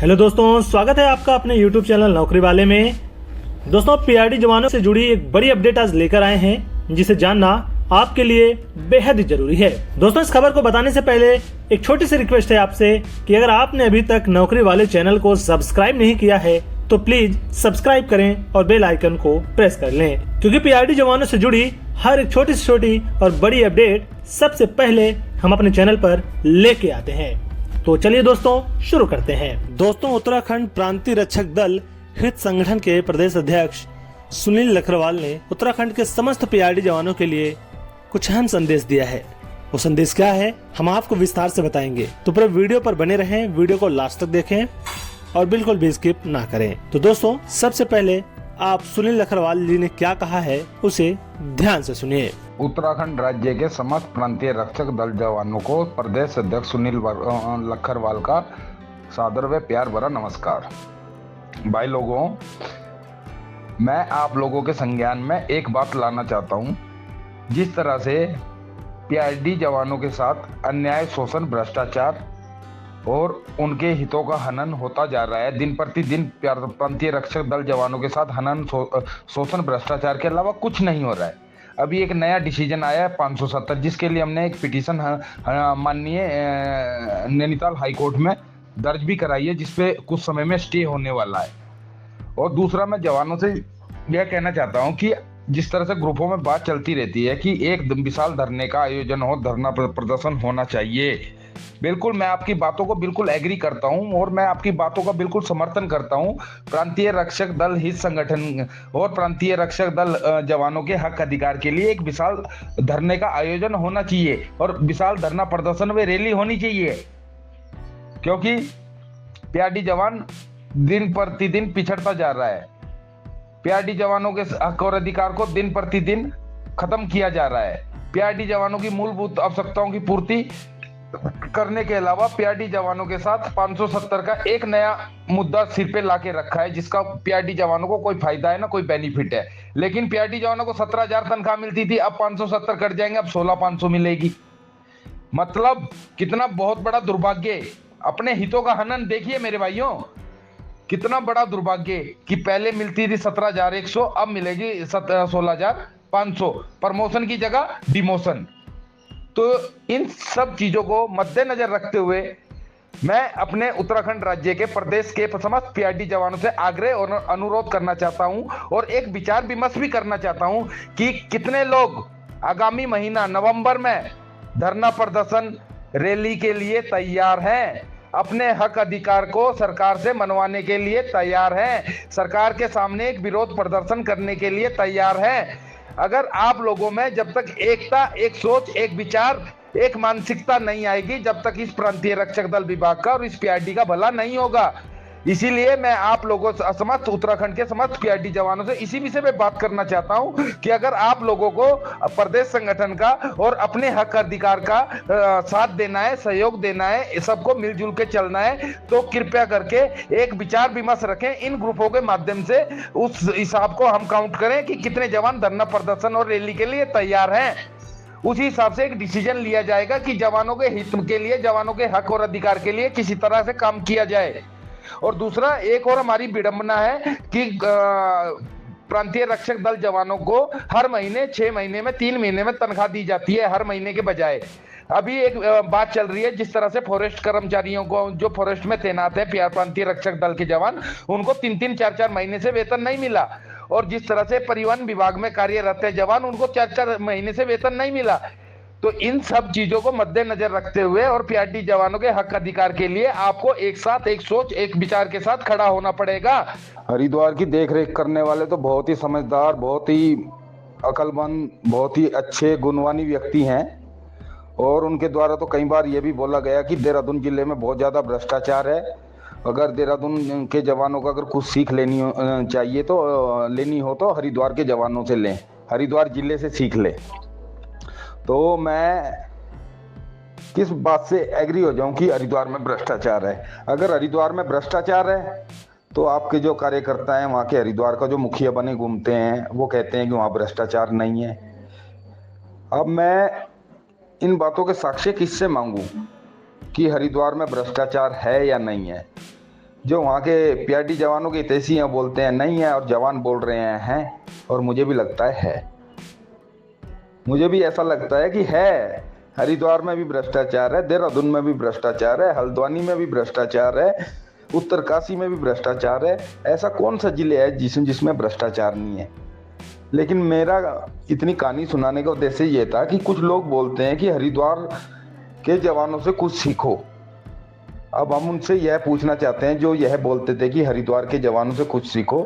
Hello दोस्तों, स्वागत है आपका अपने YouTube चैनल नौकरी वाले में। दोस्तों, पीआरडी जवानों से जुड़ी एक बड़ी अपडेट आज लेकर आए हैं जिसे जानना आपके लिए बेहद ही जरूरी है। दोस्तों, इस खबर को बताने से पहले एक छोटी सी रिक्वेस्ट है आपसे कि अगर आपने अभी तक नौकरी वाले चैनल को सब्सक्राइब नहीं किया है तो प्लीज सब्सक्राइब करें और बेल आइकन को प्रेस कर लें, क्योंकि पीआरडी जवानों से जुड़ी हर एक छोटी से छोटी और बड़ी अपडेट सबसे पहले हम अपने चैनल पर लेके आते हैं। तो चलिए दोस्तों, शुरू करते हैं। दोस्तों, उत्तराखंड प्रांतीय रक्षक दल हित संगठन के प्रदेश अध्यक्ष सुनील लखरवाल ने उत्तराखंड के समस्त पीआरडी जवानों के लिए कुछ अहम संदेश दिया है। वो संदेश क्या है, हम आपको विस्तार से बताएंगे, तो पूरे वीडियो पर बने रहें, वीडियो को लास्ट तक देखें और बिल्कुल भी स्किप ना करें। तो दोस्तों, सबसे पहले आप सुनील लखरवाल जी ने क्या कहा है उसे ध्यान से सुनिए। उत्तराखंड राज्य के समस्त प्रांतीय रक्षक दल जवानों को प्रदेश अध्यक्ष सुनील लखरवाल का सादर व प्यार भरा नमस्कार। भाई लोगों, मैं आप लोगों के संज्ञान में एक बात लाना चाहता हूं। जिस तरह से पीआरडी जवानों के साथ अन्याय, शोषण, भ्रष्टाचार और उनके हितों का हनन होता जा रहा है, दिन प्रतिदिन प्रांतीय रक्षक दल जवानों के साथ हनन, शोषण, भ्रष्टाचार के अलावा कुछ नहीं हो रहा है। अभी एक नया डिसीजन आया है 570, जिसके लिए हमने एक पिटीशन माननीय नैनीताल हाई कोर्ट में दर्ज भी कराई है, जिसपे कुछ समय में स्टे होने वाला है। और दूसरा, मैं जवानों से यह कहना चाहता हूं कि जिस तरह से ग्रुपों में बात चलती रहती है कि एक विशाल धरने का आयोजन हो, धरना प्रदर्शन होना चाहिए, बिल्कुल मैं आपकी बातों को बिल्कुल एग्री करता हूं और मैं आपकी बातों का बिल्कुल समर्थन करता हूं। प्रांतीय रक्षक दल हित संगठन और प्रांतीय रक्षक दल जवानों के हक अधिकार के लिए एक विशाल धरने का आयोजन होना चाहिए और विशाल धरना प्रदर्शन व रैली होनी चाहिए, क्योंकि पीआरडी जवान दिन प्रतिदिन पिछड़ता जा रहा है। पीआरडी जवानों के हक और अधिकार को दिन प्रतिदिन खत्म किया जा रहा है। पीआरडी जवानों की मूलभूत आवश्यकताओं की पूर्ति करने के अलावा पीआरडी जवानों के साथ 570 का एक नया मुद्दा सिर पे लाके रखा है, जिसका पीआरडी जवानों को कोई फायदा है ना कोई बेनिफिट है। लेकिन पीआरडी जवानों को 17,000 तनख्वाह मिलती थी, अब 570 कट जाएंगे, अब 16,500 मिलेगी। मतलब कितना बहुत बड़ा दुर्भाग्य। अपने हितों का हनन देखिए मेरे भाइयों, कितना बड़ा दुर्भाग्य कि पहले मिलती थी 17,100, अब मिलेगी 16,500। प्रमोशन की जगह डिमोशन। तो इन सब चीजों को मद्देनजर रखते हुए मैं अपने उत्तराखंड राज्य के प्रदेश के समस्त पीआरडी जवानों से आग्रह और अनुरोध करना चाहता हूं और एक विचार विमर्श भी करना चाहता हूं कि कितने लोग आगामी महीना नवंबर में धरना प्रदर्शन रैली के लिए तैयार हैं, अपने हक अधिकार को सरकार से मनवाने के लिए तैयार हैं, सरकार के सामने एक विरोध प्रदर्शन करने के लिए तैयार हैं। अगर आप लोगों में जब तक एकता, एक सोच, एक विचार, एक मानसिकता नहीं आएगी, जब तक इस प्रांतीय रक्षक दल विभाग का और इस पीआरडी का भला नहीं होगा। इसीलिए मैं आप लोगों से, समस्त उत्तराखंड के समस्त पीआरडी जवानों से इसी विषय पे बात करना चाहता हूं कि अगर आप लोगों को प्रदेश संगठन का और अपने हक अधिकार का साथ देना है, सहयोग देना है, सबको मिलजुल के चलना है, तो कृपया करके एक विचार विमर्श रखें इन ग्रुपों के माध्यम से। उस हिसाब को हम काउंट करें कि कितने जवान धरना प्रदर्शन और रैली के लिए तैयार हैं। उसी हिसाब से एक डिसीजन लिया जाएगा कि जवानों के हित के लिए, जवानों के हक और अधिकार के लिए किसी तरह से काम किया जाए। और दूसरा, एक और हमारी विडंबना है कि प्रांतीय रक्षक दल जवानों को हर महीने 6 महीने में 3 महीने में तनख्वाह दी जाती है, हर महीने के बजाय। अभी एक बात चल रही है, जिस तरह से फॉरेस्ट कर्मचारियों को, जो फॉरेस्ट में तैनात है प्रांतीय रक्षक दल के जवान, उनको 3-3, 4-4 महीने से वेतन नहीं मिला। और जिस तरह से परिवहन विभाग में कार्यरत है जवान, उनको 4-4 महीने से वेतन नहीं मिला। तो इन सब चीजों को मद्देनजर रखते हुए और पीआरडी जवानों के हक अधिकार के लिए आपको एक साथ, एक सोच, एक विचार के साथ खड़ा होना पड़ेगा। हरिद्वार की देखरेख करने वाले तो बहुत ही समझदार, बहुत ही अक्लमंद, बहुत ही अच्छे गुणवानी व्यक्ति हैं और उनके द्वारा तो कई बार ये भी बोला गया कि देहरादून जिले में बहुत ज़्यादा भ्रष्टाचार है। अगर देहरादून के जवानों को अगर कुछ सीख चाहिए तो लेनी हो तो हरिद्वार के जवानों से लें, हरिद्वार जिले से सीख लें। तो मैं किस बात से एग्री हो जाऊं कि हरिद्वार में भ्रष्टाचार है। अगर हरिद्वार में भ्रष्टाचार है तो आपके जो कार्यकर्ता हैं, वहाँ के हरिद्वार का जो मुखिया बने घूमते हैं, वो कहते हैं कि वहाँ भ्रष्टाचार नहीं है। अब मैं इन बातों के साक्ष्य किससे मांगूं कि हरिद्वार में भ्रष्टाचार है या नहीं है? जो वहाँ के पीआरडी जवानों के हितैषी हैं बोलते हैं नहीं है और जवान बोल रहे हैं और मुझे भी लगता है। मुझे भी ऐसा लगता है कि है। हरिद्वार में भी भ्रष्टाचार है, देहरादून में भी भ्रष्टाचार है, हल्द्वानी में भी भ्रष्टाचार है, उत्तरकाशी में भी भ्रष्टाचार है। ऐसा कौन सा जिले है जिसमें भ्रष्टाचार नहीं है। लेकिन मेरा इतनी कहानी सुनाने का उद्देश्य ये था कि कुछ लोग बोलते हैं कि हरिद्वार के जवानों से कुछ सीखो। अब हम उनसे यह पूछना चाहते हैं जो यह बोलते थे कि हरिद्वार के जवानों से कुछ सीखो,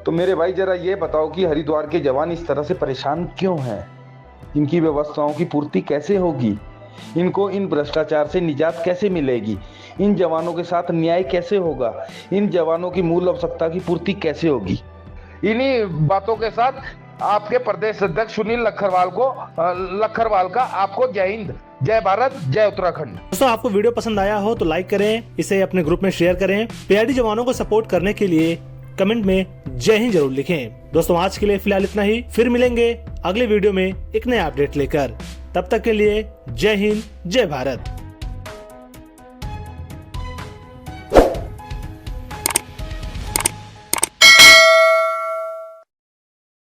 तो मेरे भाई जरा ये बताओ कि हरिद्वार के जवान इस तरह से परेशान क्यों हैं? इनकी व्यवस्थाओं की पूर्ति कैसे होगी? इनको इन भ्रष्टाचार से निजात कैसे मिलेगी? इन जवानों के साथ न्याय कैसे होगा? इन जवानों की मूल आवश्यकता की पूर्ति कैसे होगी? इन्हीं बातों के साथ आपके प्रदेश अध्यक्ष सुनील लखरवाल का आपको जय हिंद, जय भारत, जय उत्तराखंड। दोस्तों आपको वीडियो पसंद आया हो तो लाइक करें, इसे अपने ग्रुप में शेयर करें। पीआरडी जवानों को सपोर्ट करने के लिए कमेंट में जय हिंद जरूर लिखें। दोस्तों आज के लिए फिलहाल इतना ही, फिर मिलेंगे अगले वीडियो में एक नया अपडेट लेकर। तब तक के लिए जय हिंद, जय भारत।